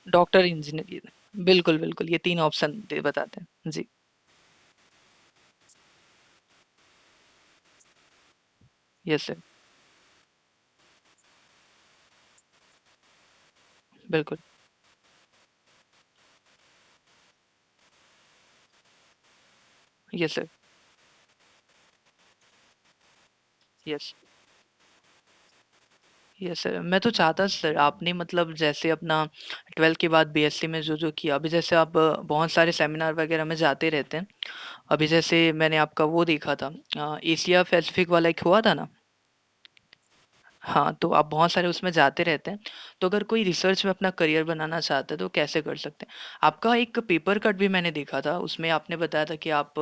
Doctor, engineer, बिल्कुल, बिल्कुल, ये 3 ऑप्शन दे बताते हैं। जी, यस सर, बिल्कुल, yes sir, yes, yes sir. मैं तो चाहता सर आपने मतलब जैसे अपना 12th के बाद बीएससी में जो-जो किया, अभी जैसे आप बहुत सारे सेमिनार वगैरह में जाते रहते हैं। अभी जैसे मैंने आपका वो देखा था एशिया पैसिफिक वाला एक हुआ था ना? हाँ, तो आप बहुत सारे उसमें जाते रहते हैं। तो अगर कोई रिसर्च में अपना करियर बनाना चाहता है तो कैसे कर सकते हैं? आपका एक पेपर कट भी मैंने देखा था, उसमें आपने बताया था कि आप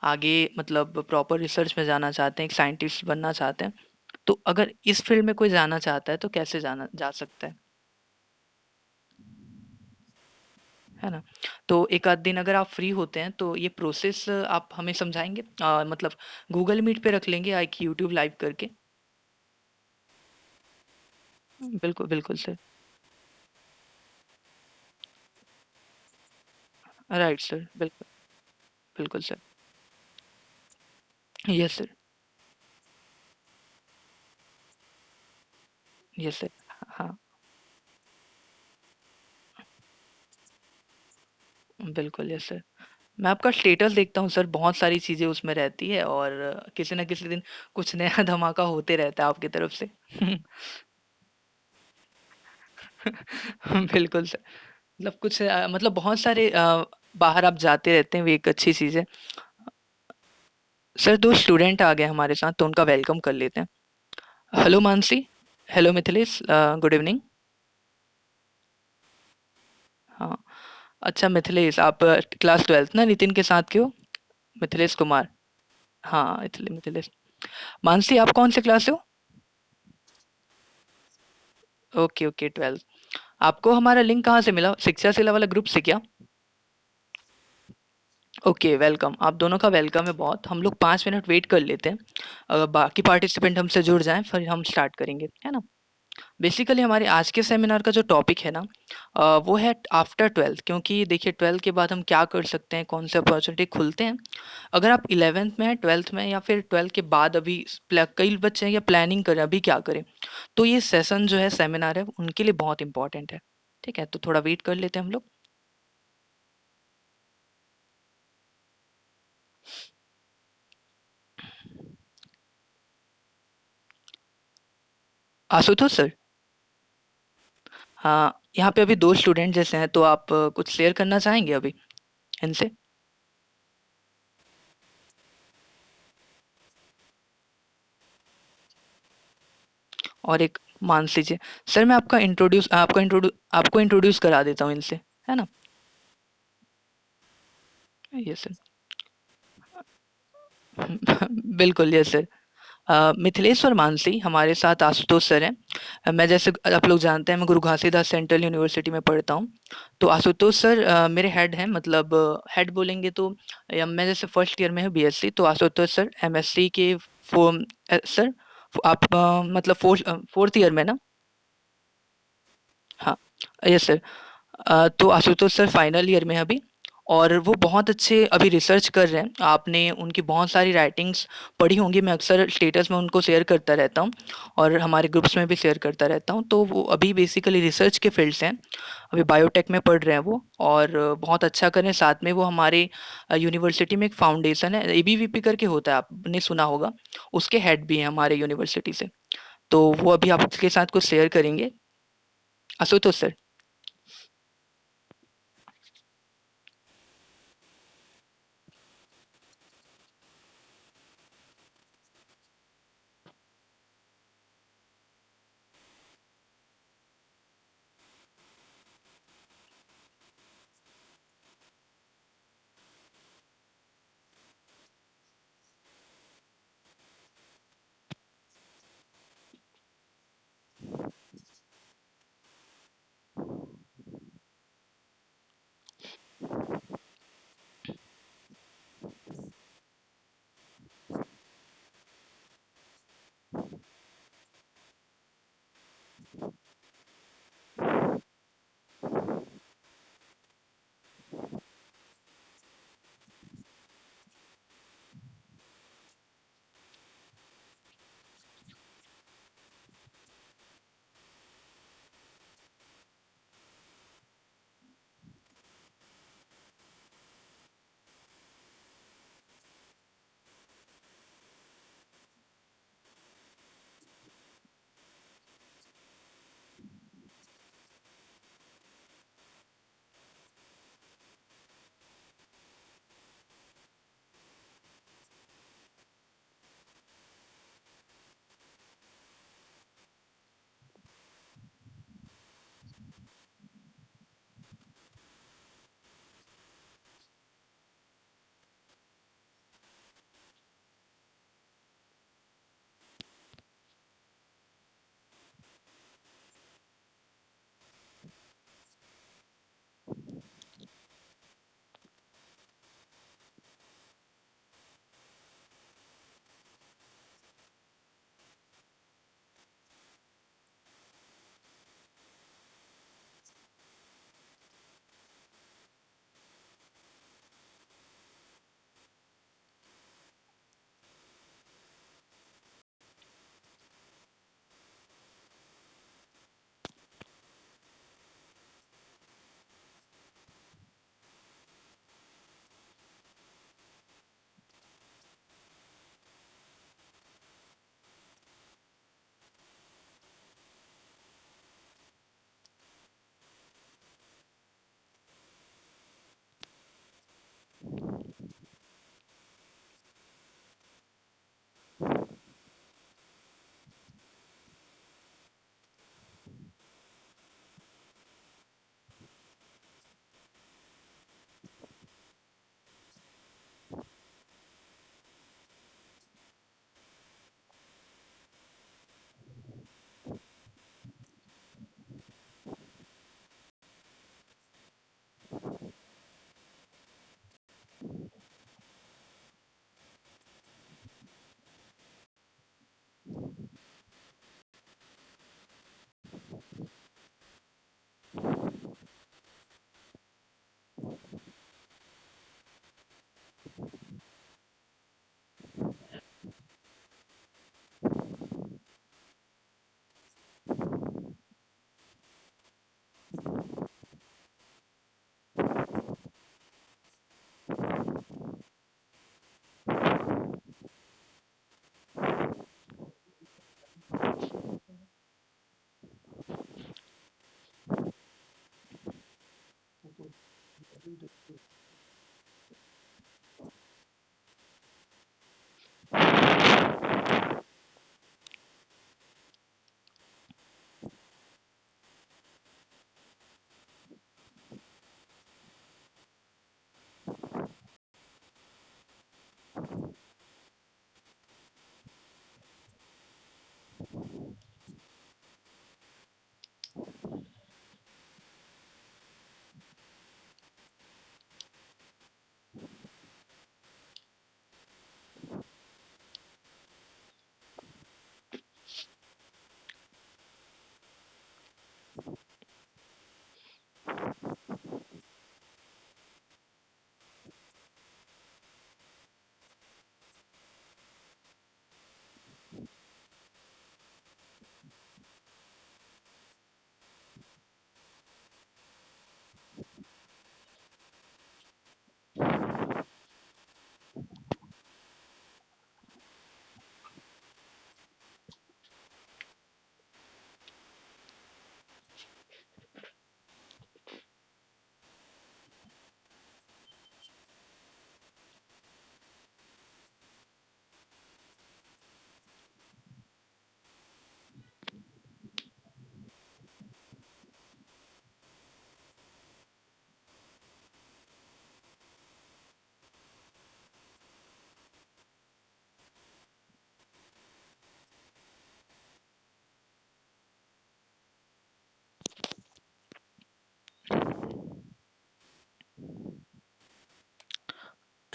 आगे मतलब प्रॉपर रिसर्च में जाना चाहते हैं, एक साइंटिस्ट बनना चाहते हैं। तो अगर इस फील्ड में कोई जाना चाहता है तो कैसे जाना जा सकता है ना? तो एक आध दिन अगर आप फ्री होते हैं तो ये प्रोसेस आप हमें समझाएँगे? मतलब गूगल मीट पे रख लेंगे या एक यूट्यूब लाइव करके? बिल्कुल, बिल्कुल सर। राइट सर, बिल्कुल, बिल्कुल sir. Yes sir, yes sir. हाँ, बिल्कुल यस सर। मैं आपका स्टेटस देखता हूँ सर, बहुत सारी चीज़ें उसमें रहती है और किसी न किसी दिन कुछ नया धमाका होते रहता है आपकी तरफ से। बिल्कुल सर। मतलब कुछ मतलब बहुत सारे बाहर आप जाते रहते हैं, वो एक अच्छी चीज़ है। सर 2 स्टूडेंट आ गए हमारे साथ तो उनका वेलकम कर लेते हैं। Hello Mansi, hello Mithilesh, good evening. हाँ, अच्छा मिथिलेश आप क्लास 12th ना नितिन के साथ के हो? मिथिलेश कुमार। हाँ, मिथिलेश। मानसी आप कौन से क्लास से हो? Okay, okay 12th। आपको हमारा लिंक कहाँ से मिला? शिक्षा शिला वाला ग्रुप से क्या? Okay, welcome. आप दोनों का वेलकम है बहुत। हम लोग 5 मिनट वेट कर लेते हैं। बाकी पार्टिसिपेंट हमसे जुड़ जाएँ फिर हम स्टार्ट करेंगे, है ना? बेसिकली हमारे आज के सेमिनार का जो टॉपिक है ना वो है आफ्टर 12th, क्योंकि देखिए 12th के बाद हम क्या कर सकते हैं, कौन से अपॉर्चुनिटी खुलते हैं। अगर आप 11th में हैं, 12th में या फिर 12th के बाद अभी कई बच्चे हैं या प्लानिंग करें अभी क्या करें, तो ये सेशन जो है सेमिनार है उनके लिए बहुत इंपॉर्टेंट है। ठीक है, तो थोड़ा वेट कर लेते हैं हम लोग। आशुतोष सर, हाँ, यहाँ पे अभी 2 स्टूडेंट जैसे हैं तो आप कुछ शेयर करना चाहेंगे अभी इनसे? और एक मानसी जी। सर मैं आपको इंट्रोड्यूस करा देता हूँ इनसे, है ना? Yes sir. बिल्कुल, यस सर। मिथिलेश और मानसी हमारे साथ आशुतोष सर हैं। मैं जैसे आप लोग जानते हैं मैं गुरु घासीदास सेंट्रल यूनिवर्सिटी में पढ़ता हूँ। तो आशुतोष सर मेरे हेड हैं, मतलब हेड बोलेंगे तो या मैं जैसे फर्स्ट ईयर में हूँ बीएससी, तो आशुतोष सर एमएससी के सर आप मतलब 4th ईयर में ना? हाँ, यस सर। तो आशुतोष सर फाइनल ईयर में हैं अभी और वो बहुत अच्छे अभी रिसर्च कर रहे हैं। आपने उनकी बहुत सारी राइटिंग्स पढ़ी होंगी, मैं अक्सर स्टेटस में उनको शेयर करता रहता हूँ और हमारे ग्रुप्स में भी शेयर करता रहता हूँ। तो वो अभी बेसिकली रिसर्च के फील्ड से हैं। अभी बायोटेक में पढ़ रहे हैं वो और बहुत अच्छा कर रहे हैं। साथ में वो हमारे यूनिवर्सिटी में एक फाउंडेशन है, एबीवीपी करके होता है, आपने सुना होगा। उसके हेड भी हैं हमारे यूनिवर्सिटी से। तो वो अभी आपके साथ कुछ शेयर करेंगे। आशुतोष सर।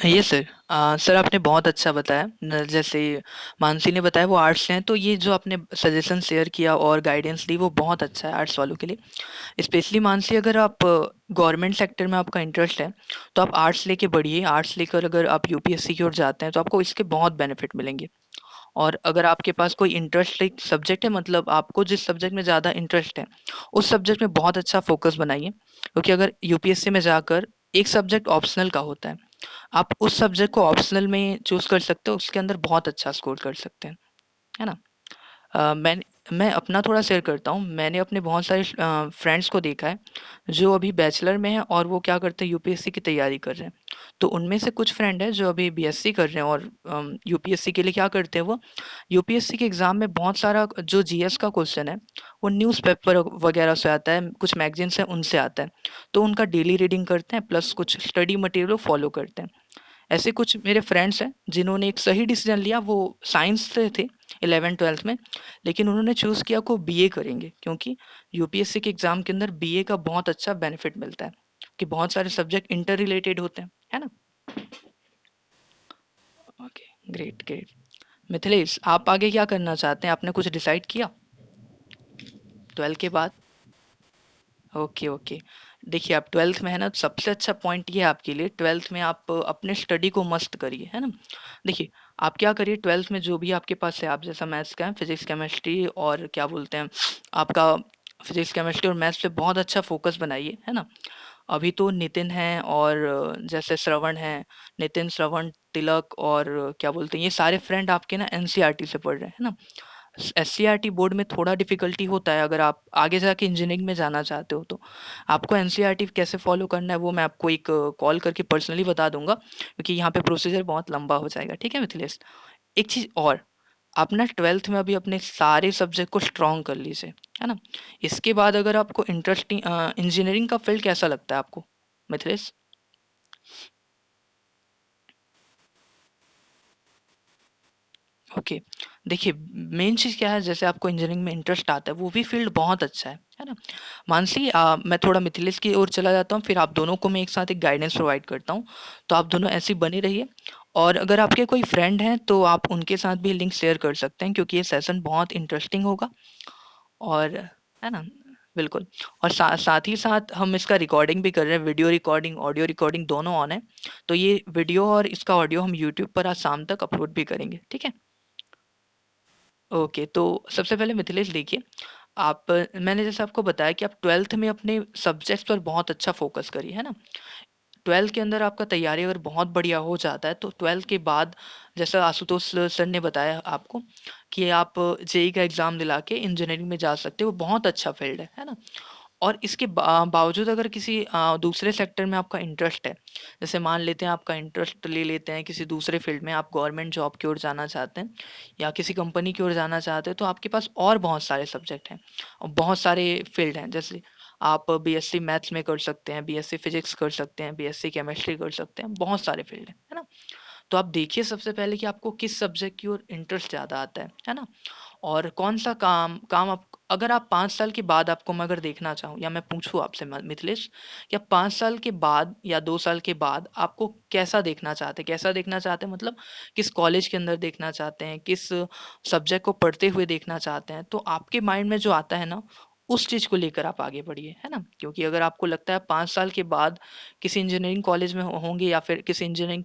ये सर सर आपने बहुत अच्छा बताया जैसे मानसी ने बताया वो आर्ट्स से हैं, तो ये जो आपने सजेशन शेयर किया और गाइडेंस दी वो बहुत अच्छा है आर्ट्स वालों के लिए। स्पेशली मानसी अगर आप गवर्नमेंट सेक्टर में आपका इंटरेस्ट है तो आप आर्ट्स लेके बढ़िए। आर्ट्स लेकर अगर आप यूपीएससी की ओर जाते हैं तो आपको इसके बहुत बेनिफिट मिलेंगे। और अगर आपके पास कोई इंटरेस्ट सब्जेक्ट है, मतलब आपको जिस सब्जेक्ट में ज़्यादा इंटरेस्ट है उस सब्जेक्ट में बहुत अच्छा फोकस बनाइए, क्योंकि अगर यूपीएससी में जाकर एक सब्जेक्ट ऑप्शनल का होता है, आप उस सब्जेक्ट को ऑप्शनल में चूज कर सकते हो, उसके अंदर बहुत अच्छा स्कोर कर सकते हैं, है ना। मैं अपना थोड़ा शेयर करता हूँ। मैंने अपने बहुत सारे फ्रेंड्स को देखा है जो अभी बैचलर में हैं और वो क्या करते हैं यूपीएससी की तैयारी कर रहे हैं। तो उनमें से कुछ फ्रेंड है जो अभी बीएससी कर रहे हैं और यूपीएससी के लिए क्या करते हैं वो यूपीएससी के एग्ज़ाम में बहुत सारा जो जीएस का क्वेश्चन है वो न्यूज़पेपर वगैरह से आता है, कुछ मैगजीन्स हैं उनसे आता है। तो उनका डेली रीडिंग करते हैं प्लस कुछ स्टडी मटेरियल फॉलो करते हैं। ऐसे कुछ मेरे फ्रेंड्स हैं जिन्होंने एक सही डिसीजन लिया, वो साइंस से थे 11th-12th में, लेकिन उन्होंने चूज़ किया को बीए करेंगे, क्योंकि यूपीएससी के एग्ज़ाम के अंदर बीए का बहुत अच्छा बेनिफिट मिलता है कि बहुत सारे सब्जेक्ट इंटर रिलेटेड होते हैं, है ना? Okay, great, great. मिथिलेश, आप आगे क्या करना चाहते हैं? आपने कुछ डिसाइड किया 12th के बाद? Okay, okay. देखिए आप 12th में है ना, तो सबसे अच्छा पॉइंट ये है आपके लिए 12th में आप अपने स्टडी को मस्त करिए, है ना। देखिए आप क्या करिए 12th में जो भी आपके पास है, आप जैसा मैथ्स का है, फिजिक्स केमिस्ट्री और क्या बोलते हैं आपका फिजिक्स केमिस्ट्री और मैथ्स पे बहुत अच्छा फोकस बनाइए, है ना। अभी तो नितिन है और जैसे श्रवण है, नितिन, श्रवण, तिलक और क्या बोलते हैं ये सारे फ्रेंड आपके ना एनसीईआरटी से पढ़ रहे हैं, है ना। एससीईआरटी बोर्ड में थोड़ा डिफिकल्टी होता है अगर आप आगे जाके इंजीनियरिंग में जाना चाहते हो तो। आपको एनसीईआरटी कैसे फॉलो करना है वो मैं आपको एक कॉल करके पर्सनली बता दूंगा, क्योंकि यहाँ पे प्रोसीजर बहुत लंबा हो जाएगा, ठीक है मिथिलेश। एक चीज़ और, आप ना 12th में अभी अपने सारे सब्जेक्ट को स्ट्रॉन्ग कर लीजिए, है ना। इसके बाद अगर आपको इंटरेस्टिंग इंजीनियरिंग का फील्ड कैसा लगता है आपको मिथिलेश? ओके, देखिए मेन चीज़ क्या है, जैसे आपको इंजीनियरिंग में इंटरेस्ट आता है वो भी फील्ड बहुत अच्छा है ना। मानसी मैं थोड़ा मिथिलेश की ओर चला जाता हूँ, फिर आप दोनों को मैं एक साथ एक गाइडेंस प्रोवाइड करता हूँ, तो आप दोनों ऐसे ही बने रहिए। और अगर आपके कोई फ्रेंड हैं तो आप उनके साथ भी लिंक शेयर कर सकते हैं, क्योंकि ये सेशन बहुत इंटरेस्टिंग होगा। और है ना, बिल्कुल। और साथ ही साथ हम इसका रिकॉर्डिंग भी कर रहे हैं, वीडियो रिकॉर्डिंग ऑडियो रिकॉर्डिंग दोनों ऑन है। तो ये वीडियो और इसका ऑडियो हम यूट्यूब पर आज शाम तक अपलोड भी करेंगे, ठीक है। ओके, तो सबसे पहले मिथिलेश देखिए, आप मैंने जैसे आपको बताया कि आप 12th में अपने सब्जेक्ट्स पर बहुत अच्छा फोकस करिए, है ना। 12th के अंदर आपका तैयारी अगर बहुत बढ़िया हो जाता है तो 12th के बाद जैसा आशुतोष सर ने बताया आपको कि आप जेई का एग्ज़ाम दिला के इंजीनियरिंग में जा सकते हो, वो बहुत अच्छा फील्ड है ना। और इसके बावजूद अगर किसी दूसरे सेक्टर में आपका इंटरेस्ट है, जैसे मान लेते हैं आपका इंटरेस्ट ले लेते हैं किसी दूसरे फील्ड में, आप गवर्नमेंट जॉब की ओर जाना चाहते हैं या किसी कंपनी की ओर जाना चाहते हैं, तो आपके पास और बहुत सारे सब्जेक्ट हैं और बहुत सारे फील्ड हैं। जैसे आप बीएससी मैथ्स में कर सकते हैं, बीएससी फिजिक्स कर सकते हैं, बीएससी केमिस्ट्री कर सकते हैं, बहुत सारे फील्ड हैं, है ना। तो आप देखिए सबसे पहले कि आपको किस सब्जेक्ट की ओर इंटरेस्ट ज़्यादा आता है ना। और कौन-सा काम काम आप अगर आप 5 साल के बाद आपको मैं अगर देखना चाहूँ या मैं पूछूँ आपसे मिथिलेश, या 5 साल के बाद या 2 साल के बाद आपको कैसा देखना चाहते हैं? कैसा देखना चाहते हैं मतलब किस कॉलेज के अंदर देखना चाहते हैं? किस सब्जेक्ट को पढ़ते हुए देखना चाहते हैं? तो आपके माइंड में जो आता है ना, उस चीज़ को लेकर आप आगे बढ़िए, है ना? क्योंकि अगर आपको लगता है 5 साल के बाद किसी इंजीनियरिंग कॉलेज में होंगे या फिर किसी इंजीनियरिंग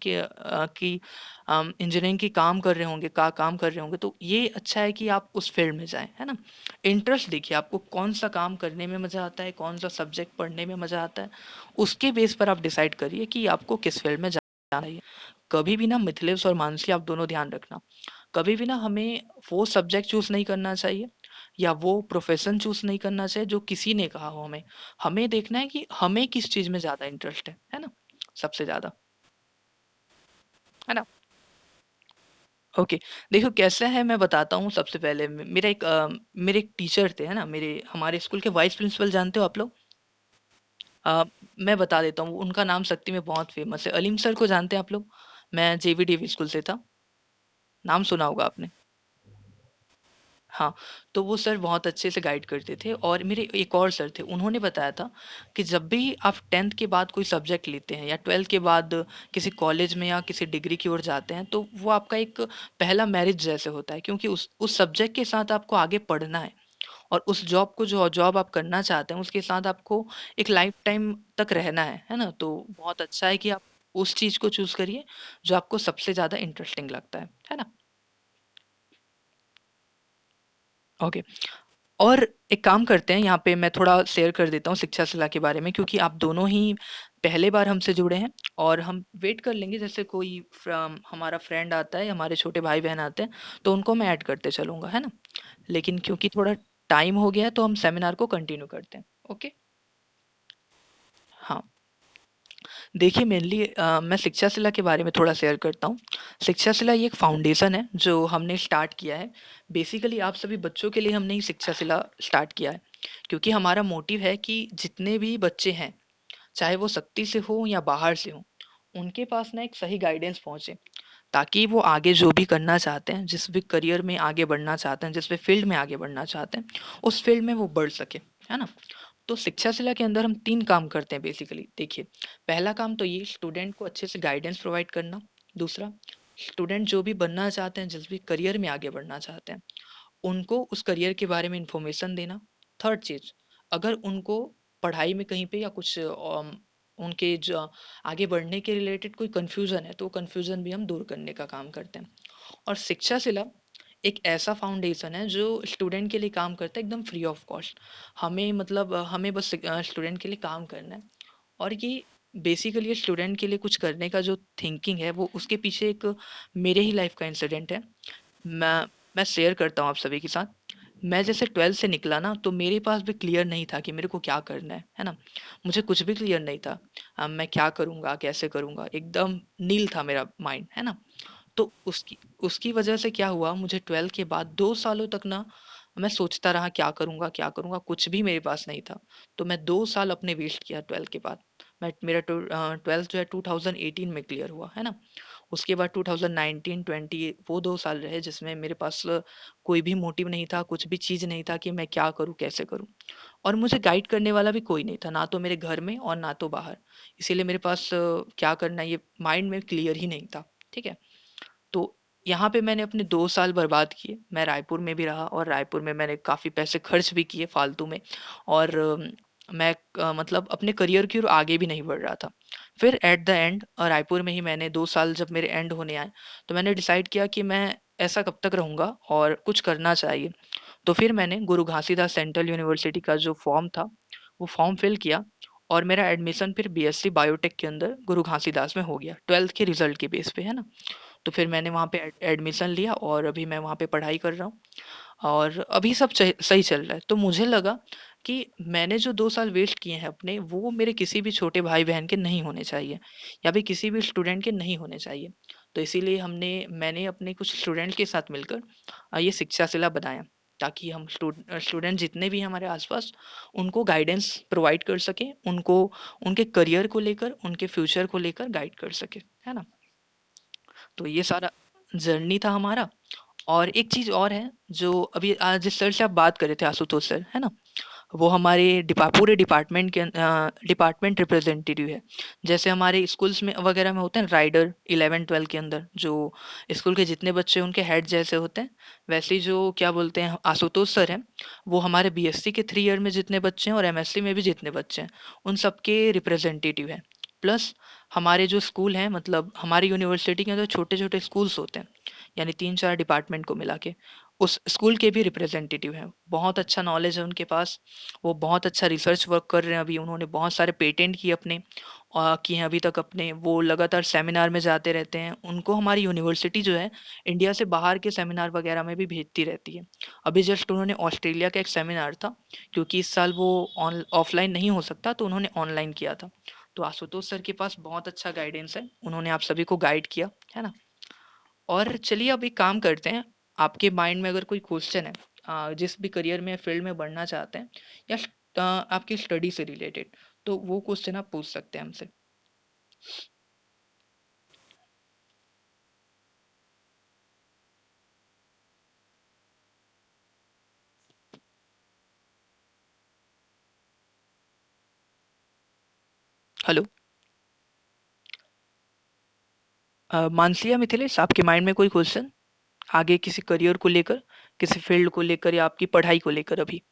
की इंजीनियरिंग की काम कर रहे होंगे काम कर रहे होंगे, तो ये अच्छा है कि आप उस फील्ड में जाएँ, है ना? इंटरेस्ट देखिए आपको कौन-सा काम करने में मज़ा आता है, कौन-सा सब्जेक्ट पढ़ने में मज़ा आता है, उसके बेस पर आप डिसाइड करिए कि आपको किस फील्ड में जाना है। कभी भी ना मिथिलेश और मानसी आप दोनों ध्यान रखना, कभी भी ना हमें वो सब्जेक्ट चूज़ नहीं करना चाहिए या वो प्रोफ़ेशन चूज़ नहीं करना चाहिए जो किसी ने कहा हो हमें। हमें देखना है कि हमें किस चीज़ में ज़्यादा इंटरेस्ट है ना? सबसे ज़्यादा, है ना? ओके, देखो कैसा है मैं बताता हूँ सबसे पहले मेरे एक टीचर थे, है ना? मेरे हमारे स्कूल के वाइस प्रिंसिपल जानते हो आप लोग? अ, मैं बता देता हूँ, उनका नाम सत्ती में बहुत फ़ेमस है। अलीम सर को जानते हैं आप लोग? मैं जेवीडीवी स्कूल से था, नाम सुना होगा आपने। हाँ, तो वो सर बहुत अच्छे से गाइड करते थे और मेरे एक और सर थे, उन्होंने बताया था कि जब भी आप 10th के बाद कोई सब्जेक्ट लेते हैं या 12th के बाद किसी कॉलेज में या किसी डिग्री की ओर जाते हैं, तो वो आपका एक पहला मैरिज जैसे होता है, क्योंकि उस सब्जेक्ट के साथ आपको आगे पढ़ना है और उस जॉब को जो जॉब आप करना चाहते हैं, उसके साथ आपको एक लाइफ टाइम तक रहना है ना? तो बहुत अच्छा है कि आप उस चीज़ को चूज़ करिए, जो आपको सबसे ज़्यादा इंटरेस्टिंग लगता है ना? ओके। और एक काम करते हैं, यहाँ पे मैं थोड़ा शेयर कर देता हूँ शिक्षा सलाह के बारे में, क्योंकि आप दोनों ही पहले बार हमसे जुड़े हैं और हम वेट कर लेंगे जैसे कोई हमारा फ्रेंड आता है, हमारे छोटे भाई बहन आते हैं, तो उनको मैं ऐड करते चलूंगा, है ना? लेकिन क्योंकि थोड़ा टाइम हो गया है, तो हम सेमिनार को कंटिन्यू करते हैं। ओके। हाँ, देखिए मेनली मैं शिक्षा शिला के बारे में थोड़ा शेयर करता हूँ। शिक्षा शिला ये एक फाउंडेशन है जो हमने स्टार्ट किया है। बेसिकली आप सभी बच्चों के लिए हमने ये शिक्षा शिला स्टार्ट किया है, क्योंकि हमारा मोटिव है कि जितने भी बच्चे हैं, चाहे वो शक्ति से हो या बाहर से हो, उनके पास ना एक सही गाइडेंस पहुँचे, ताकि वो आगे जो भी करना चाहते हैं, जिस भी करियर में आगे बढ़ना चाहते हैं, जिस भी फील्ड में आगे बढ़ना चाहते हैं, उस फील्ड में वो बढ़ सके, है ना? तो शिक्षा शिला के अंदर हम 3 काम करते हैं बेसिकली। देखिए, पहला काम तो ये स्टूडेंट को अच्छे से गाइडेंस प्रोवाइड करना। दूसरा, स्टूडेंट जो भी बनना चाहते हैं, जिस भी करियर में आगे बढ़ना चाहते हैं, उनको उस करियर के बारे में इन्फॉर्मेशन देना। थर्ड चीज़, अगर उनको पढ़ाई में कहीं पे या कुछ उनके जो आगे बढ़ने के रिलेटेड कोई कन्फ्यूज़न है, तो वो कन्फ्यूज़न भी हम दूर करने का काम करते हैं। और शिक्षा शिला एक ऐसा फाउंडेशन है जो स्टूडेंट के लिए काम करता है एकदम फ्री ऑफ कॉस्ट। हमें मतलब हमें बस स्टूडेंट के लिए काम करना है, और ये बेसिकली स्टूडेंट के लिए कुछ करने का जो थिंकिंग है, वो उसके पीछे एक मेरे ही लाइफ का इंसिडेंट है। मैं मैं शेयर करता हूँ आप सभी के साथ। मैं जैसे 12th से निकला ना, तो मेरे पास भी क्लियर नहीं था कि मेरे को क्या करना है ना? मुझे कुछ भी क्लियर नहीं था। मैं क्या करूँगा, कैसे करूँगा? एकदम नील था मेरा माइंड, है ना? तो उसकी उसकी वजह से क्या हुआ, मुझे 12th के बाद 2 सालों तक ना मैं सोचता रहा क्या करूँगा, कुछ भी मेरे पास नहीं था। तो मैं 2 साल अपने वेस्ट किया 12th के बाद। 12th जो है 2018 में क्लियर हुआ, है ना? उसके बाद 2019-20 वो 2 साल रहे जिसमें मेरे पास कोई भी मोटिव नहीं था, कुछ भी चीज़ नहीं था कि मैं क्या करूँ, कैसे करूँ? और मुझे गाइड करने वाला भी कोई नहीं था, ना तो मेरे घर में और ना तो बाहर। इसीलिए मेरे पास क्या करना है ये माइंड में क्लियर ही नहीं था, ठीक है? तो यहाँ पे मैंने अपने 2 साल बर्बाद किए। मैं रायपुर में भी रहा और रायपुर में मैंने काफ़ी पैसे खर्च भी किए फालतू में, और मैं मतलब अपने करियर की ओर आगे भी नहीं बढ़ रहा था। फिर एट द एंड रायपुर में ही मैंने 2 साल जब मेरे एंड होने आए, तो मैंने डिसाइड किया कि मैं ऐसा कब तक रहूँगा और कुछ करना चाहिए। तो फिर मैंने गुरु घासीदास सेंट्रल यूनिवर्सिटी का जो फॉर्म था, वो फॉर्म फिल किया और मेरा एडमिशन फिर बीएससी बायोटेक के अंदर गुरु घासीदास में हो गया, 12th के रिज़ल्ट के बेस पे, है ना? तो फिर मैंने वहाँ पे एडमिशन लिया और अभी मैं वहाँ पे पढ़ाई कर रहा हूँ और अभी सब सही चल रहा है। तो मुझे लगा कि मैंने जो 2 साल वेस्ट किए हैं अपने, वो मेरे किसी भी छोटे भाई-बहन के नहीं होने चाहिए या फिर किसी भी स्टूडेंट के नहीं होने चाहिए। तो इसीलिए मैंने अपने कुछ स्टूडेंट के साथ मिलकर ये शिक्षा शिला बनाया, ताकि हम स्टूडेंट जितने भी हैं हमारे आस-पास, उनको गाइडेंस प्रोवाइड कर सकें, उनको उनके करियर को लेकर, उनके फ्यूचर को लेकर गाइड कर सकें। है ना? तो ये सारा जर्नी था हमारा। और एक चीज़ और है, जो अभी आज जिस सर से आप बात कर रहे थे, आशुतोष सर, है ना? वो हमारे पूरे डिपार्टमेंट के डिपार्टमेंट रिप्रेजेंटेटिव है। जैसे हमारे स्कूल्स में वगैरह में होते हैं राइडर 11-12 के अंदर, जो स्कूल के जितने बच्चे उनके हेड जैसे होते हैं, वैसे ही जो क्या बोलते हैं आशुतोष सर हैं, वो हमारे बीएससी के 3 ईयर में जितने बच्चे हैं और एमएससी में भी जितने बच्चे हैं, उन सबके रिप्रेजेंटेटिव हैं। प्लस हमारे जो स्कूल हैं, मतलब हमारी यूनिवर्सिटी के अंदर छोटे-छोटे स्कूल्स होते हैं, यानी 3-4 डिपार्टमेंट को मिला के, उस स्कूल के भी रिप्रेजेंटेटिव हैं। बहुत अच्छा नॉलेज है उनके पास, वो बहुत अच्छा रिसर्च वर्क कर रहे हैं अभी, उन्होंने बहुत सारे पेटेंट किए अपने किए हैं अभी तक अपने, वो लगातार सेमिनार में जाते रहते हैं। उनको हमारी यूनिवर्सिटी जो है, इंडिया से बाहर के सेमिनार वगैरह में भी भेजती रहती है। अभी जस्ट उन्होंने ऑस्ट्रेलिया का एक सेमिनार था, क्योंकि इस साल वो ऑफलाइन नहीं हो सकता, तो उन्होंने ऑनलाइन किया था। तो आशुतोष सर के पास बहुत अच्छा गाइडेंस है, उन्होंने आप सभी को गाइड किया, है ना? और चलिए अब एक काम करते हैं, आपके माइंड में अगर कोई क्वेश्चन है, जिस भी करियर में फील्ड में बढ़ना चाहते हैं, या आपकी स्टडी से रिलेटेड, तो वो क्वेश्चन आप पूछ सकते हैं हमसे। हेलो। मानसी या मिथिलेश, आपके माइंड में कोई क्वेश्चन आगे किसी करियर को लेकर, किसी फील्ड को लेकर या आपकी पढ़ाई को लेकर अभी?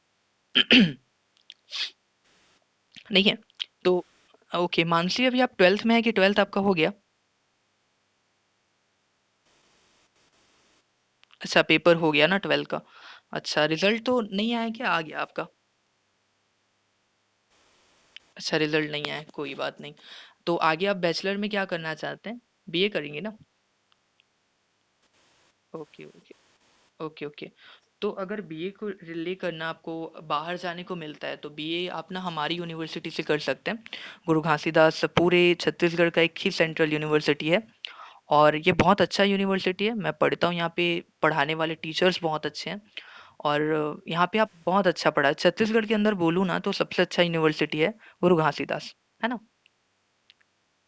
नहीं है? तो ओके मानसी, अभी आप 12th में है कि 12th आपका हो गया? अच्छा, पेपर हो गया ना 12th का। अच्छा, रिजल्ट तो नहीं आया क्या, आ गया आपका? अच्छा, रिजल्ट नहीं आया, कोई बात नहीं। तो आगे आप बैचलर में क्या करना चाहते हैं? बीए करेंगे ना? Okay okay. Okay okay. तो अगर बीए को रिले करना आपको बाहर जाने को मिलता है, तो बीए आप ना हमारी यूनिवर्सिटी से कर सकते हैं। गुरु घासीदास पूरे छत्तीसगढ़ का एक ही सेंट्रल यूनिवर्सिटी है। और ये बहुत अच्छा यूनिवर्सिटी है, मैं पढ़ता हूँ यहाँ पे। पढ़ाने वाले टीचर्स बहुत अच्छे हैं। और यहाँ पे आप बहुत अच्छा पढ़ा है, छत्तीसगढ़ के अंदर बोलूँ ना तो सबसे अच्छा यूनिवर्सिटी है गुरु घासीदास, है ना?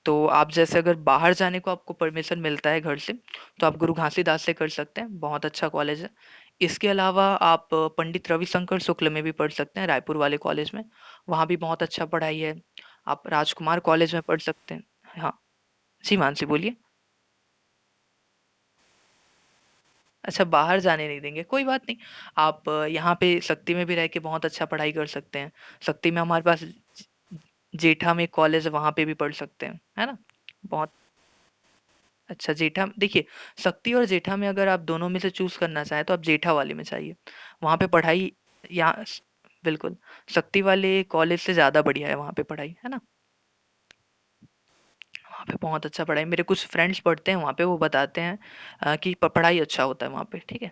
तो आप जैसे अगर बाहर जाने को आपको परमिशन मिलता है घर से, तो आप गुरु घासीदास से कर सकते हैं, बहुत अच्छा कॉलेज है। इसके अलावा आप पंडित रविशंकर शुक्ल में भी पढ़ सकते हैं, रायपुर वाले कॉलेज में। वहाँ भी बहुत अच्छा पढ़ाई है। आप राजकुमार कॉलेज में पढ़ सकते हैं। हाँ। जी मानसी, बोलिए। अच्छा, बाहर जाने नहीं देंगे, कोई बात नहीं। आप यहाँ पे शक्ति में भी रह के बहुत अच्छा पढ़ाई कर सकते हैं। शक्ति में हमारे पास जेठा में कॉलेज है, वहाँ पे भी पढ़ सकते हैं, है ना? बहुत अच्छा। जेठा देखिए, शक्ति और जेठा में अगर आप दोनों में से चूज करना चाहें तो आप जेठा वाले में चाहिए। वहाँ पे पढ़ाई यहाँ बिल्कुल शक्ति वाले कॉलेज से ज़्यादा बढ़िया है वहाँ पे पढ़ाई, है ना? वहाँ पे बहुत अच्छा पढ़ाई, मेरे कुछ फ्रेंड्स पढ़ते हैं वहाँ पे, वो बताते हैं कि पढ़ाई अच्छा होता है वहाँ पे, ठीक है।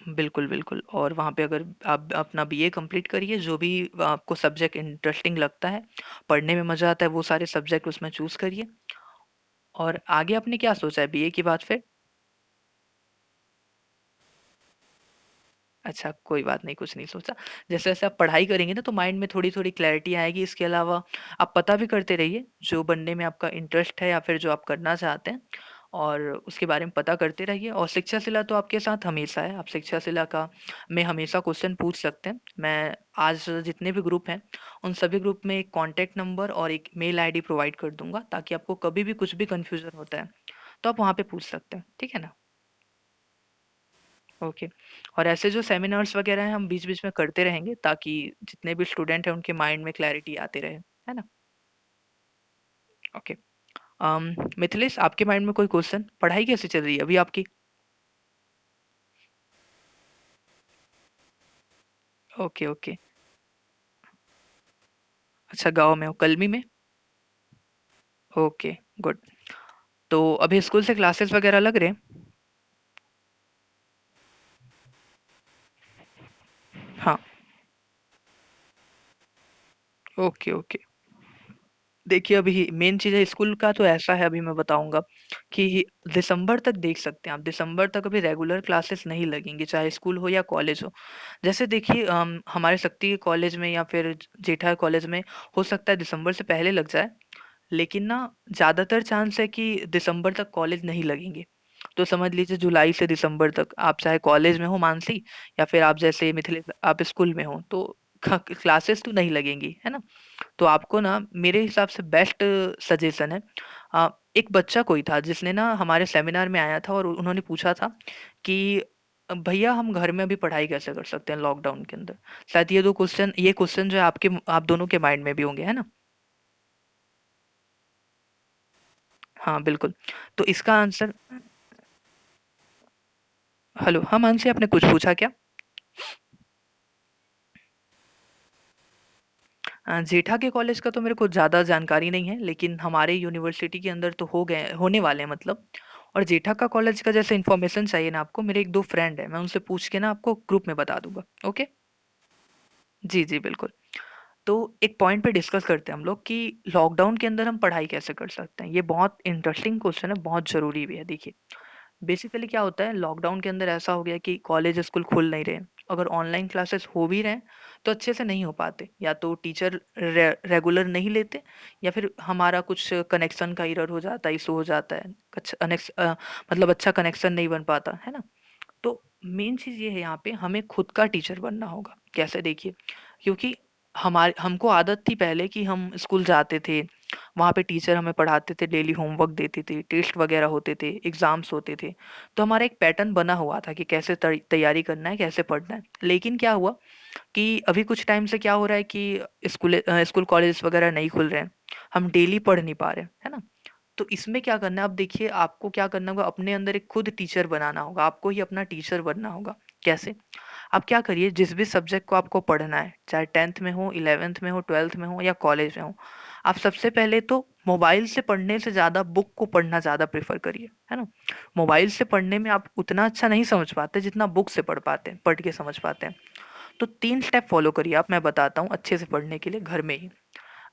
बिल्कुल बिल्कुल। और वहाँ पे अगर आप अपना बीए कंप्लीट करिए, जो भी आपको सब्जेक्ट इंटरेस्टिंग लगता है, पढ़ने में मज़ा आता है, वो सारे सब्जेक्ट उसमें चूज करिए। और आगे आपने क्या सोचा है बीए के बाद फिर? अच्छा, कोई बात नहीं, कुछ नहीं सोचा। जैसे-जैसे आप पढ़ाई करेंगे ना तो माइंड में थोड़ी-थोड़ी क्लैरिटी आएगी। इसके अलावा आप पता भी करते रहिए, जो बनने में आपका इंटरेस्ट है या फिर जो आप करना चाहते हैं, और उसके बारे में पता करते रहिए। और शिक्षा शिला तो आपके साथ हमेशा है, आप शिक्षा शिला का में हमेशा क्वेश्चन पूछ सकते हैं। मैं आज जितने भी ग्रुप हैं, उन सभी ग्रुप में एक कॉन्टैक्ट नंबर और एक मेल आईडी प्रोवाइड कर दूँगा, ताकि आपको कभी भी कुछ भी कन्फ्यूज़न होता है, तो आप वहाँ पे पूछ सकते हैं। ठीक है ना? ओके। और ऐसे जो सेमिनार्स वगैरह हैं हम बीच-बीच में करते रहेंगे, ताकि जितने भी स्टूडेंट हैं उनके माइंड में क्लैरिटी आती रहे, है ना? ओके। मिथिलेश, आपके माइंड में कोई क्वेश्चन? पढ़ाई कैसी चल रही है अभी आपकी? Okay, okay. अच्छा, गाँव में हो, कलमी में? Okay, good. तो अभी स्कूल से क्लासेस वगैरह लग रहे हैं? हाँ। Okay, okay. देखिए, अभी मेन चीज़ है स्कूल का, तो ऐसा है अभी मैं बताऊँगा कि दिसंबर तक देख सकते हैं आप, दिसंबर तक अभी रेगुलर क्लासेस नहीं लगेंगी, चाहे स्कूल हो या कॉलेज हो। जैसे देखिए हमारे शक्ति कॉलेज में या फिर जेठा कॉलेज में हो सकता है दिसंबर से पहले लग जाए, लेकिन ना ज़्यादातर चांस है कि दिसंबर तक कॉलेज नहीं लगेंगे। तो समझ लीजिए जुलाई से दिसंबर तक आप चाहे कॉलेज में हो मानसी, या फिर आप जैसे मिथिलेश आप स्कूल में हो, तो क्लासेस तो नहीं लगेंगी, है ना? तो आपको ना मेरे हिसाब से बेस्ट सजेशन है, एक बच्चा कोई था जिसने ना हमारे सेमिनार में आया था और उन्होंने पूछा था कि भैया हम घर में अभी पढ़ाई कैसे कर सकते हैं लॉकडाउन के अंदर? शायद ये क्वेश्चन जो है आपके आप दोनों के माइंड में भी होंगे, है ना? हाँ बिल्कुल। तो इसका आंसर, हेलो, हाँ मानसी, आपने कुछ पूछा क्या? जेठा के कॉलेज का तो मेरे को ज़्यादा जानकारी नहीं है, लेकिन हमारे यूनिवर्सिटी के अंदर तो हो गए होने वाले हैं मतलब। और जेठा का कॉलेज का जैसे इन्फॉर्मेशन चाहिए ना आपको, मेरे 1-2 फ्रेंड हैं, मैं उनसे पूछ के ना आपको ग्रुप में बता दूँगा। ओके? जी, जी, बिल्कुल। तो एक पॉइंट पे डिस्कस करते हैं हम लोग कि लॉकडाउन के अंदर हम पढ़ाई कैसे कर सकते हैं? ये बहुत इंटरेस्टिंग क्वेश्चन है, बहुत ज़रूरी भी है। देखिए, बेसिकली क्या होता है, लॉकडाउन के अंदर ऐसा हो गया कि कॉलेज स्कूल खुल नहीं रहे। अगर ऑनलाइन क्लासेस हो भी रहे हैं तो अच्छे से नहीं हो पाते, या तो टीचर रेगुलर नहीं लेते, या फिर हमारा कुछ कनेक्शन का एरर हो जाता है, इशू हो जाता है, मतलब अच्छा कनेक्शन नहीं बन पाता, है ना? तो मेन चीज़ ये है, यहाँ पे हमें खुद का टीचर बनना होगा। कैसे? देखिए, क्योंकि हमारे हमको आदत थी पहले कि हम स्कूल जाते थे, वहाँ पे टीचर हमें पढ़ाते थे, डेली होमवर्क देते थे, टेस्ट वगैरह होते थे, एग्ज़ाम्स होते थे। तो हमारा एक पैटर्न बना हुआ था कि कैसे तैयारी करना है, कैसे पढ़ना है। लेकिन क्या हुआ कि अभी कुछ टाइम से क्या हो रहा है कि स्कूल कॉलेज वगैरह नहीं खुल रहे हैं, हम डेली पढ़ नहीं पा रहे हैं, है ना? तो इसमें क्या करना है, अब देखिए आपको क्या करना होगा, अपने अंदर एक खुद टीचर बनाना होगा, आपको ही अपना टीचर बनना होगा। कैसे? आप क्या करिए, जिस भी सब्जेक्ट को आपको पढ़ना है, चाहे 10th में हो, 11th में हो, 12th में हो या कॉलेज में हो, आप सबसे पहले तो मोबाइल से पढ़ने से ज़्यादा बुक को पढ़ना ज़्यादा प्रेफ़र करिए, है ना? मोबाइल से पढ़ने में आप उतना अच्छा नहीं समझ पाते जितना बुक से पढ़ पाते हैं, पढ़ के समझ पाते हैं। तो 3 स्टेप फ़ॉलो करिए आप, मैं बताता हूँ अच्छे से पढ़ने के लिए घर में ही।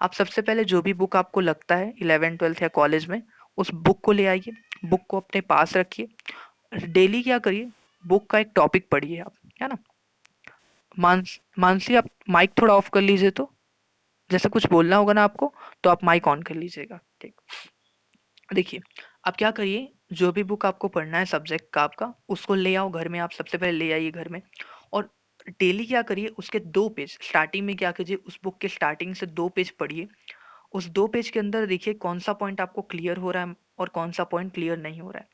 आप सबसे पहले जो भी बुक आपको लगता है 11, 12th या कॉलेज में, उस बुक को ले आइए, बुक को अपने पास रखिए। डेली क्या करिए, बुक का एक टॉपिक पढ़िए आप, है ना? मानसी, आप माइक थोड़ा ऑफ कर लीजिए तो, जैसे कुछ बोलना होगा ना आपको, तो आप माइक ऑन कर लीजिएगा, ठीक। देखिए, आप क्या करिए, जो भी बुक आपको पढ़ना है सब्जेक्ट का आपका, उसको ले आओ घर में, आप सबसे पहले ले आइए घर में। और डेली क्या करिए, उसके 2 पेज स्टार्टिंग में क्या कीजिए, उस बुक के स्टार्टिंग से 2 पेज पढ़िए। उस 2 पेज के अंदर देखिए कौन-सा पॉइंट आपको क्लियर हो रहा है और कौन-सा पॉइंट क्लियर नहीं हो रहा है।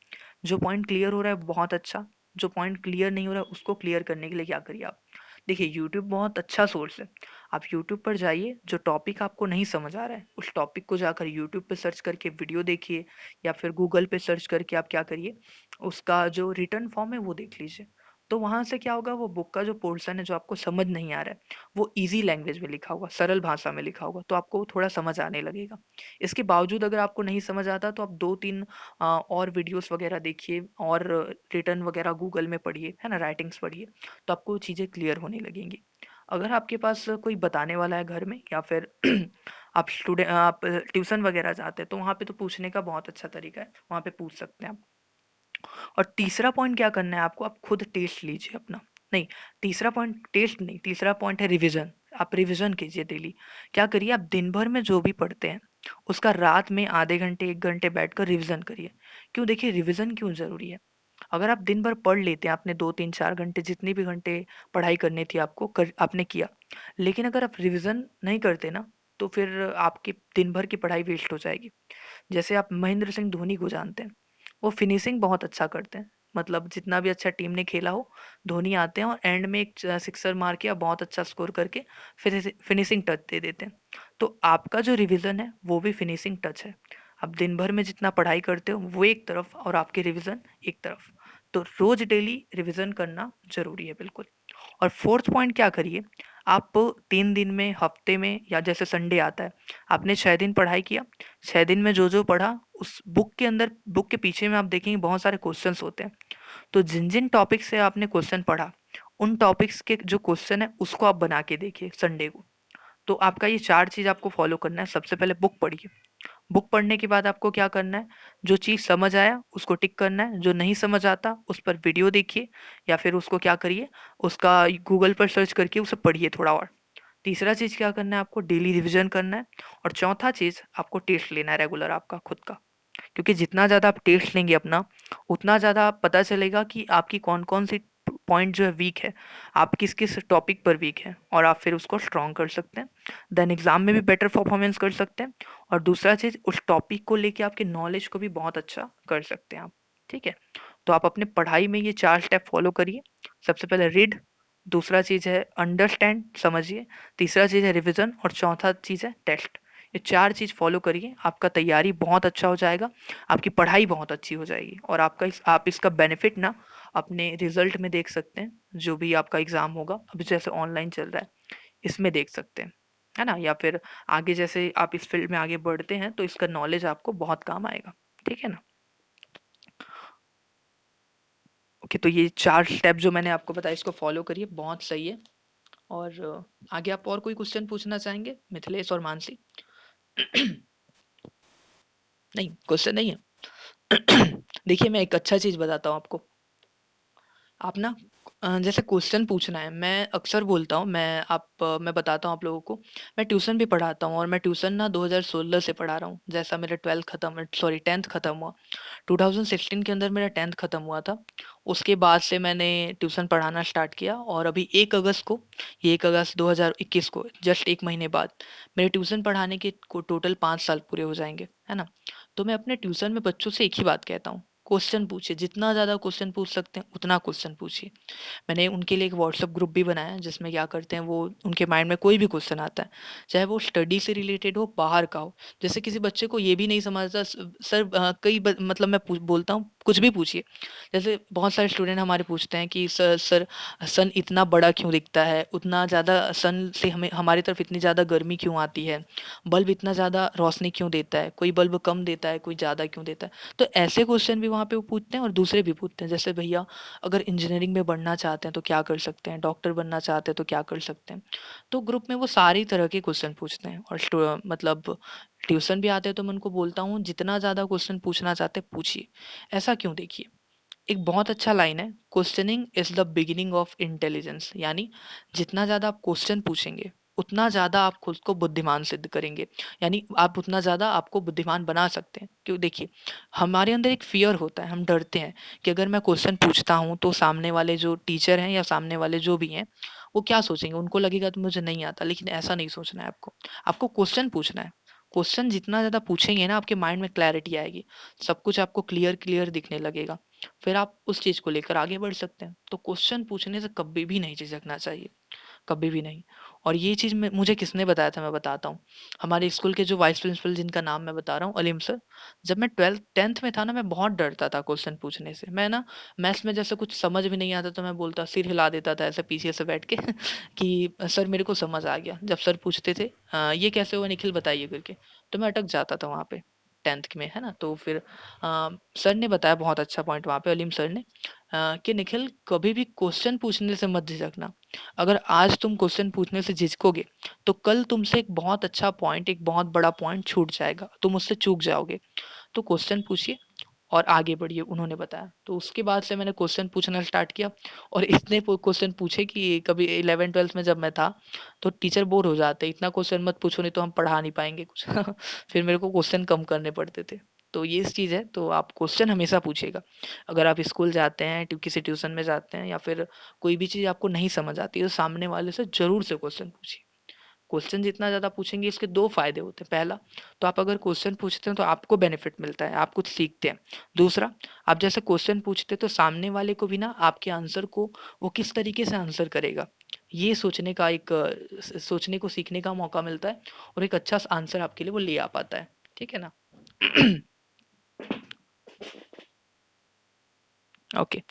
जो पॉइंट क्लियर हो रहा है बहुत अच्छा, जो पॉइंट क्लियर नहीं हो रहा है उसको क्लियर करने के लिए क्या करिए आप, देखिए यूट्यूब बहुत अच्छा सोर्स है। आप यूट्यूब पर जाइए, जो टॉपिक आपको नहीं समझ आ रहा है, उस टॉपिक को जाकर यूट्यूब पे सर्च करके वीडियो देखिए, या फिर गूगल पे सर्च करके आप क्या करिए, उसका जो रिटन फॉर्म है वो देख लीजिए। तो वहाँ से क्या होगा, वो बुक का जो पोर्शन है जो आपको समझ नहीं आ रहा है, वो ईज़ी लैंग्वेज में लिखा होगा, सरल भाषा में लिखा होगा, तो आपको वो थोड़ा समझ आने लगेगा। इसके बावजूद अगर आपको नहीं समझ आता तो आप 2-3 और वीडियोज़ वगैरह देखिए, और रिटन वगैरह गूगल में पढ़िए, है ना? राइटिंग्स पढ़िए, तो आपको चीज़ें क्लियर होने लगेंगी। अगर आपके पास कोई बताने वाला है घर में, या फिर आप ट्यूशन वगैरह जाते हैं, तो वहाँ पे तो पूछने का बहुत अच्छा तरीका है, वहाँ पे पूछ सकते हैं आप। और तीसरा पॉइंट क्या करना है आपको, आप खुद टेस्ट लीजिए अपना। नहीं, तीसरा पॉइंट टेस्ट नहीं, तीसरा पॉइंट है रिवीजन। आप रिवीजन कीजिए डेली। क्या करिए, आप दिन भर में जो भी पढ़ते हैं उसका रात में आधे घंटे 1 घंटे बैठकर रिवीजन करिए। क्यों, देखिए रिवीजन क्यों ज़रूरी है। अगर आप दिन भर पढ़ लेते हैं, आपने 2 3 4 घंटे जितनी भी घंटे पढ़ाई करनी थी आपको आपने किया, लेकिन अगर आप रिवीजन नहीं करते ना, तो फिर आपकी दिन भर की पढ़ाई वेस्ट हो जाएगी। जैसे आप महेंद्र सिंह धोनी को जानते हैं, वो फिनिशिंग बहुत अच्छा करते हैं। मतलब जितना भी अच्छा टीम ने खेला हो, धोनी आते हैं और एंड में एक सिक्सर मार के या बहुत अच्छा स्कोर करके फिनिशिंग टच दे देते हैं। तो आपका जो रिवीजन है वो भी फिनिशिंग टच है। आप दिन भर में जितना पढ़ाई करते हो वो एक तरफ, और आपके रिवीजन एक तरफ। तो रोज डेली रिवीजन करना जरूरी है, बिल्कुल। और फोर्थ पॉइंट क्या करिए, आप 3 दिन में, हफ्ते में, या जैसे संडे आता है, आपने 6 दिन पढ़ाई किया, 6 दिन में जो जो पढ़ा, उस बुक के अंदर, बुक के पीछे में आप देखेंगे बहुत सारे क्वेश्चंस होते हैं। तो जिन जिन टॉपिक से आपने क्वेश्चन पढ़ा, उन टॉपिक्स के जो क्वेश्चन है उसको आप बना के देखिए संडे को। तो आपका ये 4 चीज़ आपको फॉलो करना है। सबसे पहले बुक पढ़िए, बुक पढ़ने के बाद आपको क्या करना है, जो चीज़ समझ आया उसको टिक करना है, जो नहीं समझ आता उस पर वीडियो देखिए, या फिर उसको क्या करिए, उसका गूगल पर सर्च करके उसे पढ़िए थोड़ा और। तीसरा चीज़ क्या करना है, आपको डेली रिवीजन करना है। और चौथा चीज़, आपको टेस्ट लेना है रेगुलर आपका खुद का। क्योंकि जितना ज़्यादा आप टेस्ट लेंगे अपना, उतना ज़्यादा पता चलेगा कि आपकी कौन-कौन सी पॉइंट जो है वीक है, आप किस-किस टॉपिक पर वीक हैं, और आप फिर उसको स्ट्रॉन्ग कर सकते हैं। देन एग्ज़ाम में भी बेटर परफॉर्मेंस कर सकते हैं। और दूसरा चीज़, उस टॉपिक को लेके आपके नॉलेज को भी बहुत अच्छा कर सकते हैं आप, ठीक है? तो आप अपने पढ़ाई में ये 4 स्टेप फॉलो करिए। सबसे पहले रीड, दूसरा चीज़ है अंडरस्टैंड, समझिए, तीसरा चीज़ है रिवीजन, और चौथा चीज़ है टेस्ट। ये 4 चीज़ फॉलो करिए, आपका तैयारी बहुत अच्छा हो जाएगा, आपकी पढ़ाई बहुत अच्छी हो जाएगी, और आप इसका बेनिफिट ना अपने रिजल्ट में देख सकते हैं। जो भी आपका एग्ज़ाम होगा, अभी जैसे ऑनलाइन चल रहा है, इसमें देख सकते हैं, है ना? या फिर आगे जैसे आप इस फील्ड में आगे बढ़ते हैं तो इसका नॉलेज आपको बहुत काम आएगा, ठीक है ना? ओके, तो ये 4 स्टेप जो मैंने आपको बताया इसको फॉलो करिए, बहुत सही है। और आगे आप और कोई क्वेश्चन पूछना चाहेंगे मिथिलेश और मानसी? नहीं, क्वेश्चन नहीं है। देखिए, मैं एक अच्छा चीज़ बताता हूँ आपको। आप ना जैसे क्वेश्चन पूछना है, मैं अक्सर बोलता हूँ, मैं बताता हूँ आप लोगों को, मैं ट्यूशन भी पढ़ाता हूँ और मैं ट्यूशन ना 2016 से पढ़ा रहा हूँ। जैसा मेरा 12th खत्म, सॉरी 10th खत्म हुआ, 2016 के अंदर मेरा 10th खत्म हुआ था। उसके बाद से मैंने ट्यूशन पढ़ाना स्टार्ट किया और अभी 1 अगस्त को, ये 1 अगस्त 2021 को, जस्ट 1 महीने बाद मेरे ट्यूशन पढ़ाने के को टोटल 5 साल पूरे हो जाएँगे, है ना? तो मैं अपने ट्यूशन में बच्चों से एक ही बात कहता हूँ, क्वेश्चन पूछिए, जितना ज़्यादा क्वेश्चन पूछ सकते हैं, उतना क्वेश्चन पूछिए। मैंने उनके लिए एक व्हाट्सएप ग्रुप भी बनाया है, जिसमें क्या करते हैं वो, उनके माइंड में कोई भी क्वेश्चन आता है, चाहे वो स्टडी से रिलेटेड हो, बाहर का हो। जैसे किसी बच्चे को ये भी नहीं समझता सर, मतलब मैं बोलता हूँ कुछ भी पूछिए। जैसे बहुत सारे स्टूडेंट हमारे पूछते हैं कि सर सर सन इतना बड़ा क्यों दिखता है, उतना ज़्यादा सन से हमें हमारी तरफ इतनी ज़्यादा गर्मी क्यों आती है, बल्ब इतना ज़्यादा रोशनी क्यों देता है, कोई बल्ब कम देता है, कोई ज़्यादा क्यों देता है। तो ऐसे क्वेश्चन भी वहाँ पे वो पूछते हैं और दूसरे भी पूछते हैं, जैसे भैया अगर इंजीनियरिंग में बढ़ना चाहते हैं तो क्या कर सकते हैं, डॉक्टर बनना चाहते हैं तो क्या कर सकते हैं। तो ग्रुप में वो सारी तरह के क्वेश्चन पूछते हैं और मतलब ट्यूशन भी आते हैं तो मैं उनको बोलता हूँ जितना ज़्यादा क्वेश्चन पूछना चाहते हैं पूछिए। ऐसा क्यों, देखिए एक बहुत अच्छा लाइन है, questioning is the beginning of intelligence, यानी जितना ज़्यादा आप क्वेश्चन पूछेंगे उतना ज़्यादा आप खुद को बुद्धिमान सिद्ध करेंगे, यानी आप उतना ज़्यादा आपको बुद्धिमान बना सकते हैं। क्यों, देखिए हमारे अंदर एक फियर होता है, हम डरते हैं कि अगर मैं क्वेश्चन पूछता हूँ तो सामने वाले जो टीचर हैं या सामने वाले जो भी हैं वो क्या सोचेंगे, उनको लगेगा तो मुझे नहीं आता। लेकिन ऐसा नहीं सोचना है आपको, आपको क्वेश्चन पूछना है। क्वेश्चन जितना ज़्यादा पूछेंगे ना, आपके माइंड में क्लैरिटी आएगी, सब कुछ आपको क्लियर क्लियर दिखने लगेगा, फिर आप उस चीज़ को लेकर आगे बढ़ सकते हैं। तो क्वेश्चन पूछने से कभी भी नहीं झिझकना चाहिए, कभी भी नहीं। और ये चीज़ मुझे किसने बताया था, मैं बताता हूँ। हमारे स्कूल के जो वाइस प्रिंसिपल, जिनका नाम मैं बता रहा हूँ, अलीम सर। जब मैं 12th 10th में था ना, मैं बहुत डरता था क्वेश्चन पूछने से। मैं ना मैथ्स में जैसे कुछ समझ भी नहीं आता तो मैं बोलता, सिर हिला देता था ऐसे पीछे से बैठ के कि सर मेरे को समझ आ गया। जब सर पूछते थे ये कैसे हुआ निखिल बताइए करके, तो मैं अटक जाता था वहाँ पे 10th में, है ना। तो फिर सर ने बताया बहुत अच्छा पॉइंट वहाँ पे, अलीम सर ने, कि निखिल कभी भी क्वेश्चन पूछने से मत झिझकना। अगर आज तुम क्वेश्चन पूछने से झिझकोगे तो कल तुमसे एक बहुत अच्छा पॉइंट, एक बहुत बड़ा पॉइंट छूट जाएगा, तुम उससे चूक जाओगे। तो क्वेश्चन पूछिए और आगे बढ़िए, उन्होंने बताया। तो उसके बाद से मैंने क्वेश्चन पूछना स्टार्ट किया और इतने क्वेश्चन पूछे कि कभी 11 12th में जब मैं था तो टीचर बोर हो जाते, इतना क्वेश्चन मत पूछो नहीं तो हम पढ़ा नहीं पाएंगे कुछ फिर मेरे को क्वेश्चन कम करने पड़ते थे। तो ये चीज़ है, तो आप क्वेश्चन हमेशा पूछिएगा। अगर आप स्कूल जाते हैं, किसी ट्यूशन में जाते हैं, या फिर कोई भी चीज़ आपको नहीं समझ आती है, तो सामने वाले से ज़रूर से क्वेश्चन पूछिए। क्वेश्चन जितना ज़्यादा पूछेंगे, इसके 2 फ़ायदे होते हैं। पहला, तो आप अगर क्वेश्चन पूछते हैं तो आपको बेनिफिट मिलता है, आप कुछ सीखते हैं। दूसरा, आप जैसे क्वेश्चन पूछते हैं तो सामने वाले को भी ना आपके आंसर को वो किस तरीके से आंसर करेगा, ये सोचने का एक सोचने को सीखने का मौका मिलता है और एक अच्छा आंसर आपके लिए वो ले आ पाता है। ठीक है ना? ओके।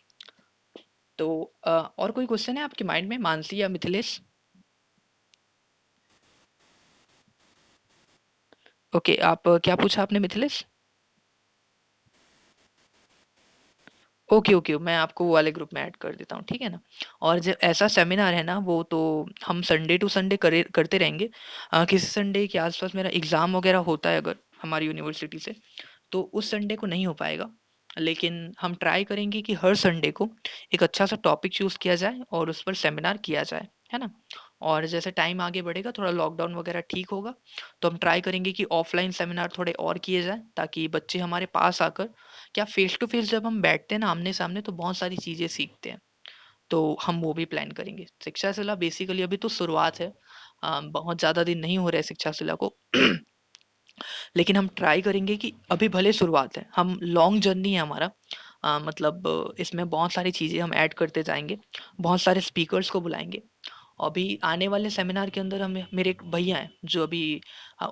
तो और कोई क्वेश्चन है आपके माइंड में, मानसी या मिथिलेश? ओके, आप क्या पूछा आपने मिथिलेश? ओके, ओके, मैं आपको वो वाले ग्रुप में ऐड कर देता हूँ, ठीक है ना? और जब ऐसा सेमिनार है ना, वो तो हम संडे टू संडे करते रहेंगे। किसी संडे के आसपास मेरा एग्ज़ाम वगैरह होता है अगर हमारी यूनिवर्सिटी से, तो उस संडे को नहीं हो पाएगा। लेकिन हम ट्राई करेंगे कि हर संडे को एक अच्छा सा टॉपिक चूज़ किया जाए और उस पर सेमिनार किया जाए, है ना? और जैसे टाइम आगे बढ़ेगा, थोड़ा लॉकडाउन वगैरह ठीक होगा, तो हम ट्राई करेंगे कि ऑफ़लाइन सेमिनार थोड़े और किए जाएँ, ताकि बच्चे हमारे पास आकर, क्या फ़ेस टू फ़ेस जब हम बैठते हैं ना आमने-सामने, तो बहुत सारी चीज़ें सीखते हैं। तो हम वो भी प्लान करेंगे। शिक्षा शिला बेसिकली अभी तो शुरुआत है। बहुत ज़्यादा दिन नहीं हो रहे शिक्षा शिला को। लेकिन हम ट्राई करेंगे कि अभी भले शुरुआत है, हम लॉन्ग जर्नी है हमारा। मतलब इसमें बहुत सारी चीज़ें हम ऐड करते जाएँगे, बहुत सारे स्पीकर्स को बुलाएँगे। अभी आने वाले सेमिनार के अंदर हमें, मेरे एक भैया हैं जो अभी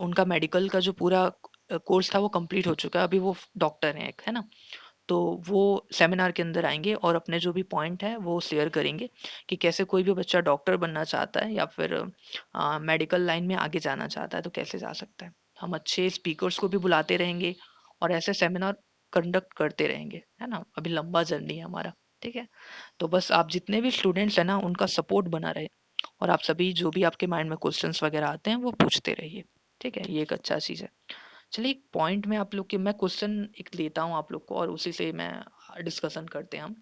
उनका मेडिकल का जो पूरा कोर्स था वो कंप्लीट हो चुका है, अभी वो डॉक्टर हैं एक, है ना? तो वो सेमिनार के अंदर आएँगे और अपने जो भी पॉइंट है वो शेयर करेंगे कि कैसे कोई भी बच्चा डॉक्टर बनना चाहता है या फिर मेडिकल लाइन में आगे जाना चाहता है तो कैसे जा सकता है। हम अच्छे स्पीकर्स को भी बुलाते रहेंगे और ऐसे सेमिनार कंडक्ट करते रहेंगे, है ना? अभी लंबा जर्नी है हमारा, ठीक है? तो बस आप जितने भी स्टूडेंट्स हैं ना, उनका सपोर्ट बना रहे और आप सभी जो भी आपके माइंड में क्वेश्चंस वगैरह आते हैं वो पूछते रहिए, ठीक है? ये एक अच्छा चीज़ है। चलिए एक पॉइंट में आप लोग के मैं क्वेश्चन एक लेता हूँ आप लोग को और उसी से मैं डिस्कशन करते हैं हम।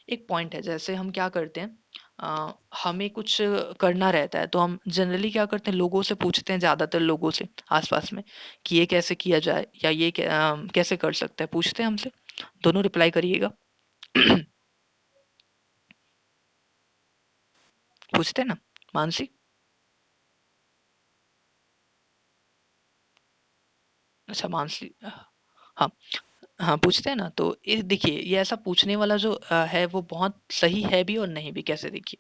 एक पॉइंट है, जैसे हम क्या करते हैं, हमें कुछ करना रहता है तो हम जनरली क्या करते हैं, लोगों से पूछते हैं, ज़्यादातर लोगों से आसपास में, कि ये कैसे किया जाए या ये कैसे कर सकते हैं, पूछते हैं हमसे। दोनों रिप्लाई करिएगा। पूछते हैं ना, मानसी? अच्छा, मानसी, हाँ। हाँ, पूछते हैं ना, तो ये देखिए, ये ऐसा पूछने वाला जो है वो बहुत सही है भी और नहीं भी। कैसे, देखिए,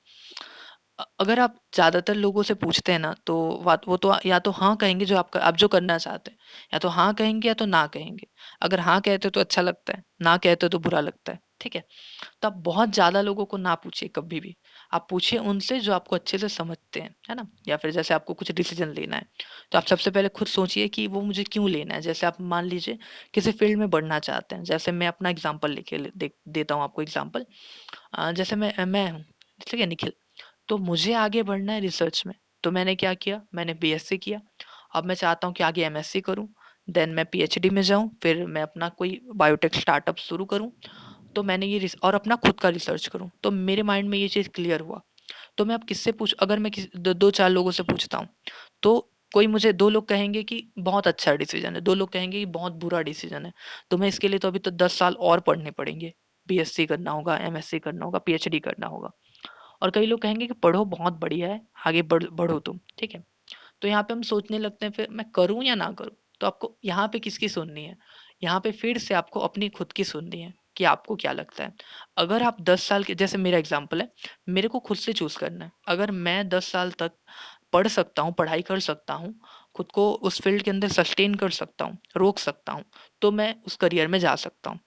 अगर आप ज़्यादातर लोगों से पूछते हैं ना, तो बात वो तो या तो हाँ कहेंगे, जो आप जो करना चाहते हैं, या तो हाँ कहेंगे या तो ना कहेंगे। अगर हाँ कहते हो तो अच्छा लगता है, ना कहते हो तो बुरा लगता है, ठीक है? तो आप बहुत ज़्यादा लोगों को ना पूछिए कभी भी। आप पूछिए उनसे जो आपको अच्छे से समझते हैं, है ना? या फिर जैसे आपको कुछ डिसीज़न लेना है, तो आप सबसे पहले खुद सोचिए कि वो मुझे क्यों लेना है? जैसे आप मान लीजिए किसी फ़ील्ड में बढ़ना चाहते हैं, जैसे मैं अपना एग्ज़ाम्पल लेके ले दे देता हूँ आपको एग्ज़ाम्पल। जैसे मैं हूँ, ठीक है, निखिल। तो मुझे आगे बढ़ना है रिसर्च में, तो मैंने क्या किया, मैंने बीएससी किया। अब मैं चाहता हूँ कि आगे एमएससी करूँ, देन मैं पीएचडी में जाऊँ, फिर मैं अपना कोई बायोटेक स्टार्टअप शुरू करूँ। तो मैंने ये और अपना खुद का रिसर्च करूँ, तो मेरे माइंड में ये चीज़ क्लियर हुआ। तो मैं अब किससे पूछ अगर मैं किसी दो चार लोगों से पूछता हूँ, तो कोई मुझे, दो लोग कहेंगे कि बहुत अच्छा डिसीजन है, दो लोग कहेंगे कि बहुत बुरा डिसीजन है। तो मैं इसके लिए तो अभी तो 10 साल और पढ़ने पड़ेंगे, बीएससी करना होगा, एमएससी करना होगा, पीएचडी करना होगा। और कई लोग कहेंगे कि पढ़ो, बहुत बढ़िया है, आगे बढ़ो तुम, ठीक है? तो यहाँ पे हम सोचने लगते हैं, फिर मैं करूँ या ना करूँ? तो आपको यहाँ पे किसकी सुननी है? यहाँ पे फिर से आपको अपनी खुद की सुननी है कि आपको क्या लगता है। अगर आप 10 साल के, जैसे मेरा एग्ज़ाम्पल है, मेरे को खुद से चूज़ करना है। अगर मैं 10 साल तक पढ़ सकता हूँ, पढ़ाई कर सकता हूँ, खुद को उस फ़ील्ड के अंदर सस्टेन कर सकता हूँ, रोक सकता हूँ, तो मैं उस करियर में जा सकता हूँ।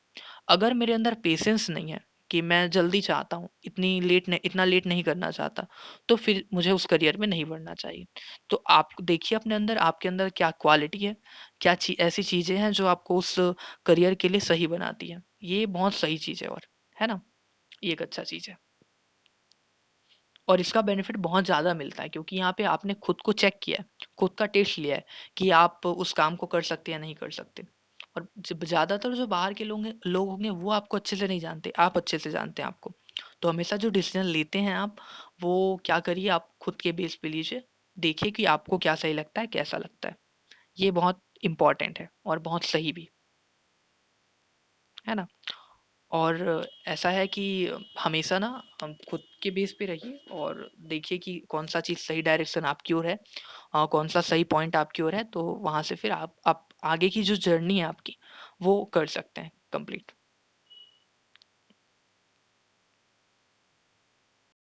अगर मेरे अंदर पेशेंस नहीं है कि मैं जल्दी चाहता हूँ, इतना लेट नहीं करना चाहता, तो फिर मुझे उस करियर में नहीं बढ़ना चाहिए। तो आप देखिए अपने अंदर, आपके अंदर क्या क्वालिटी है, क्या ऐसी चीज़ें हैं जो आपको उस करियर के लिए सही बनाती हैं। ये बहुत सही चीज़ है, और है ना? ये एक अच्छा चीज़ है। और इसका बेनिफिट बहुत ज़्यादा मिलता है, क्योंकि यहाँ पे आपने खुद को चेक किया है, खुद का टेस्ट लिया है कि आप उस काम को कर सकते हैं या नहीं कर सकते। और जब ज़्यादातर जो बाहर के लोग होंगे वो आपको अच्छे से नहीं जानते, आप अच्छे से जानते हैं आपको। तो हमेशा जो डिसीजन लेते हैं आप, वो क्या करिए, आप खुद के बेस पे लीजिए। देखिए कि आपको क्या सही लगता है, कैसा लगता है। ये बहुत इम्पोर्टेंट है और बहुत सही भी, है ना? और ऐसा है कि हमेशा ना हम खुद के बेस पे रहिए और देखिए कि कौन-सा चीज़ सही डायरेक्शन आपकी ओर है, कौन-सा सही पॉइंट आपकी ओर है, तो वहाँ से फिर आप आगे की जो जर्नी है आपकी, वो कर सकते हैं कंप्लीट।